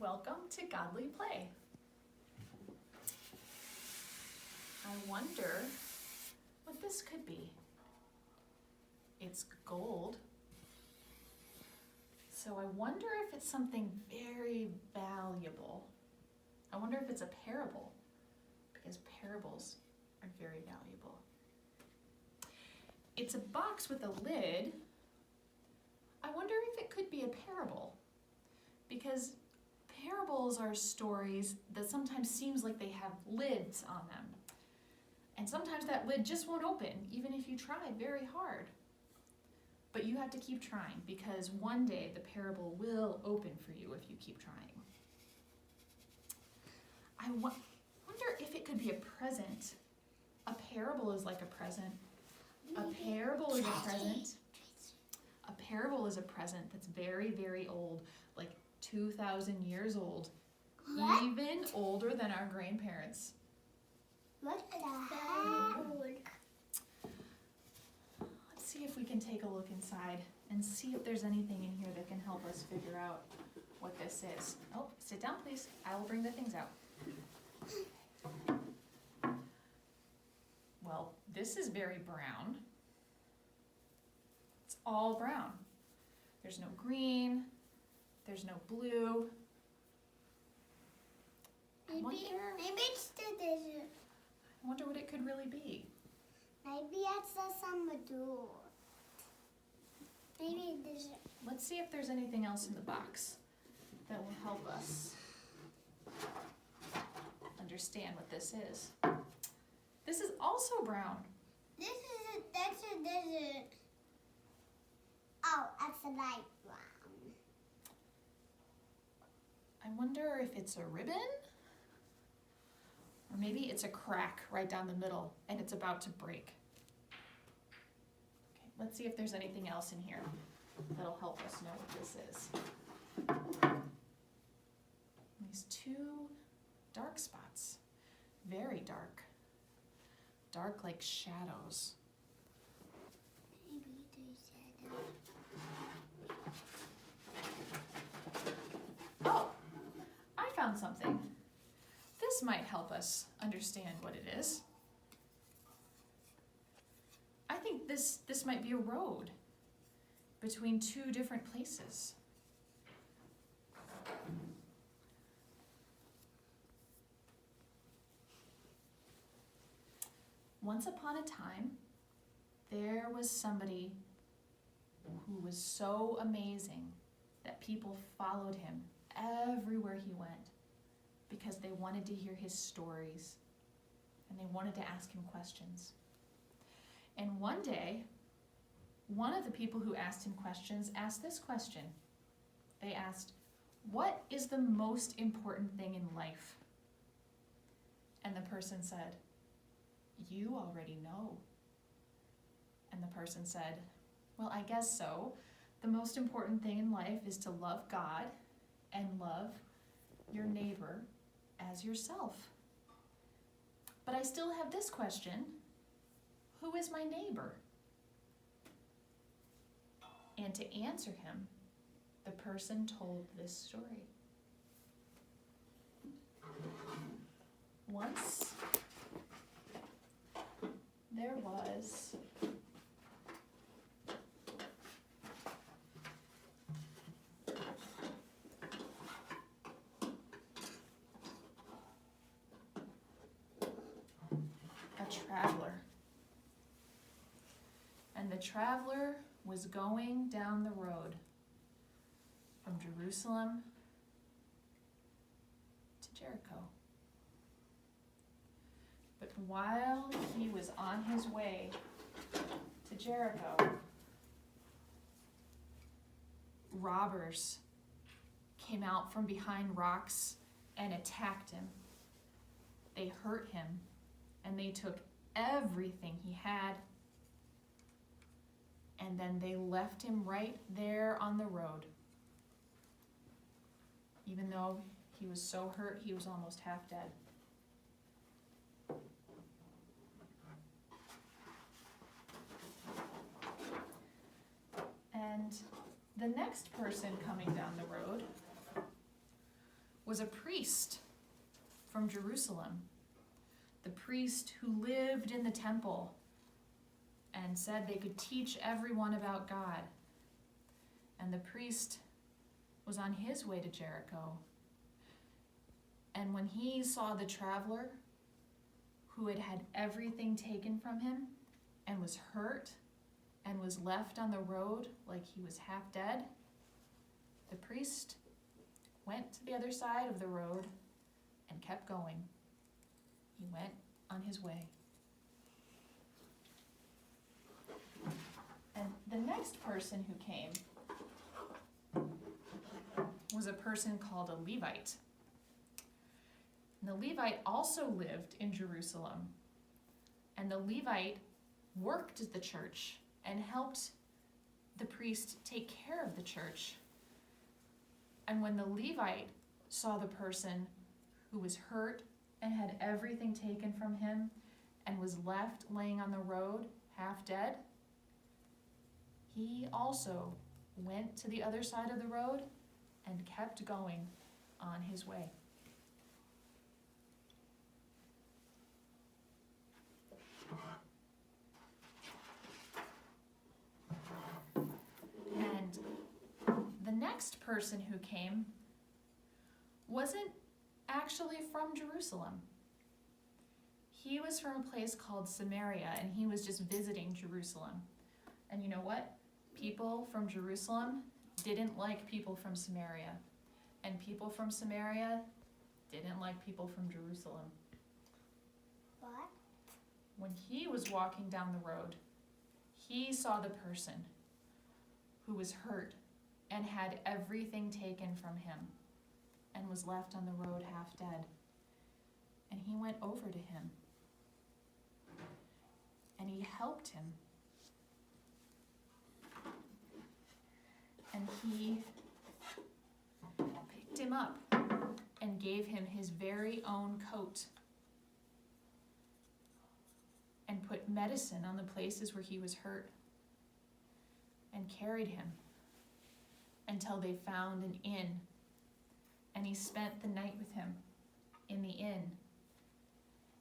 welcome to Godly Play. I wonder what this could be. It's gold. So I wonder if it's something very valuable. I wonder if it's a parable, because parables are very valuable. It's a box with a lid. I wonder if it could be a parable, because parables are stories that sometimes seems like they have lids on them. And sometimes that lid just won't open, even if you try very hard. But you have to keep trying, because one day the parable will open for you if you keep trying. I wonder if it could be a present. A parable is like a present. A parable is a present. A parable is a present that's very, very old, like 2,000 years old. What? Even older than our grandparents. What the heck? Let's see if we can take a look inside and see if there's anything in here that can help us figure out what this is. Oh, sit down, please. I will bring the things out. Well, this is very brown. It's all brown. There's no green. There's no blue. Maybe it's the desert. I wonder what it could really be. Maybe it's the summer door. Maybe desert. Let's see if there's anything else in the box that will help us understand what this is. This is also brown. That's a desert. Oh, that's a light brown. I wonder if it's a ribbon, or maybe it's a crack right down the middle and it's about to break. Okay, let's see if there's anything else in here that'll help us know what this is. These two dark spots, very dark. Dark like shadows. Maybe there's shadow. Oh, I found something. This might help us understand what it is. I think this might be a road between two different places. Once upon a time, there was somebody who was so amazing that people followed him everywhere he went because they wanted to hear his stories and they wanted to ask him questions. And one day, one of the people who asked him questions asked this question. They asked, "What is the most important thing in life?" And the person said, "You already know." And the person said, "Well, I guess so. The most important thing in life is to love God and love your neighbor as yourself. But I still have this question. Who is my neighbor?" And to answer him, the person told this story. Once there was a traveler, and the traveler was going down the road from Jerusalem to Jericho. But while he was on his way to Jericho, robbers came out from behind rocks and attacked him. They hurt him, and they took everything he had, and then they left him right there on the road. Even though he was so hurt, he was almost half dead. And the next person coming down the road was a priest from Jerusalem, the priest who lived in the temple and said they could teach everyone about God. And the priest was on his way to Jericho. And when he saw the traveler who had had everything taken from him and was hurt and was left on the road like he was half dead, the priest went to the other side of the road and kept going. He went on his way. And the next person who came was a person called a Levite. And the Levite also lived in Jerusalem. And the Levite worked at the church and helped the priest take care of the church. And when the Levite saw the person who was hurt and had everything taken from him and was left laying on the road, half dead, he also went to the other side of the road and kept going on his way. And the next person who came wasn't actually from Jerusalem. He was from a place called Samaria, and he was just visiting Jerusalem. And you know what? People from Jerusalem didn't like people from Samaria. And people from Samaria didn't like people from Jerusalem. What? When he was walking down the road, he saw the person who was hurt and had everything taken from him and was left on the road half dead. And he went over to him and he helped him. And he picked him up and gave him his very own coat and put medicine on the places where he was hurt and carried him until they found an inn. And he spent the night with him in the inn.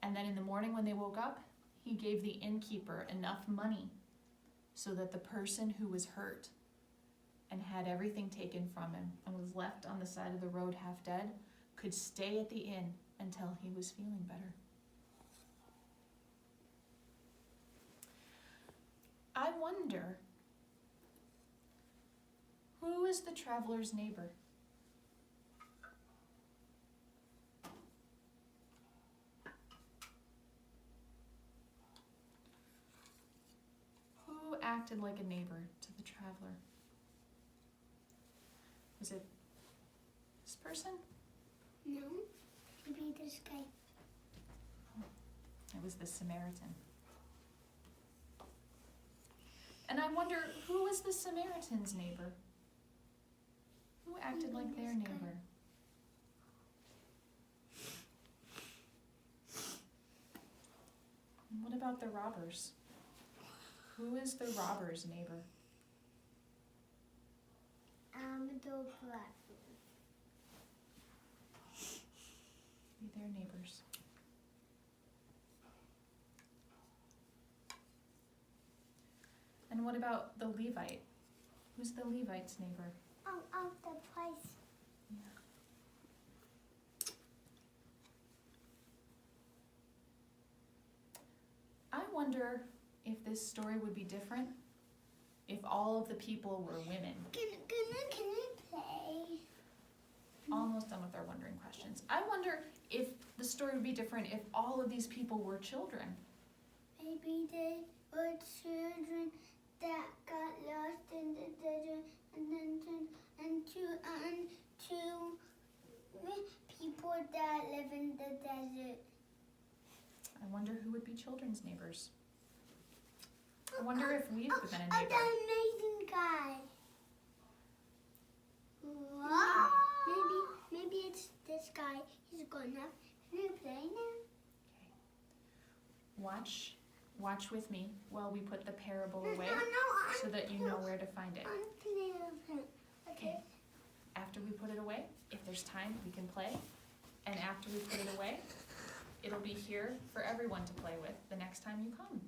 And then in the morning when they woke up, he gave the innkeeper enough money so that the person who was hurt and had everything taken from him and was left on the side of the road half dead could stay at the inn until he was feeling better. I wonder, who is the traveler's neighbor? Who acted like a neighbor to the traveler? Was it this person? No. Maybe this guy. It was the Samaritan. And I wonder, who was the Samaritan's neighbor? Who acted like their neighbor? And what about the robbers? Who is the robber's neighbor? The black. Be their neighbors. And what about the Levite? Who's the Levite's neighbor? The price. Yeah. I wonder if this story would be different if all of the people were women. Can we play? Almost done with our wondering questions. I wonder if the story would be different if all of these people were children. Maybe they were children that got lost in the desert, and two people that live in the desert. I wonder who would be children's neighbors. I wonder if we've been a Oh, neighbor. the amazing guy. Wow. Maybe it's this guy. He's good enough. Can we play now? Watch with me while we put the parable away No, so that you know where to find it. I'm playing with him. Okay. After we put it away, if there's time, we can play. And after we put it away, it'll be here for everyone to play with the next time you come.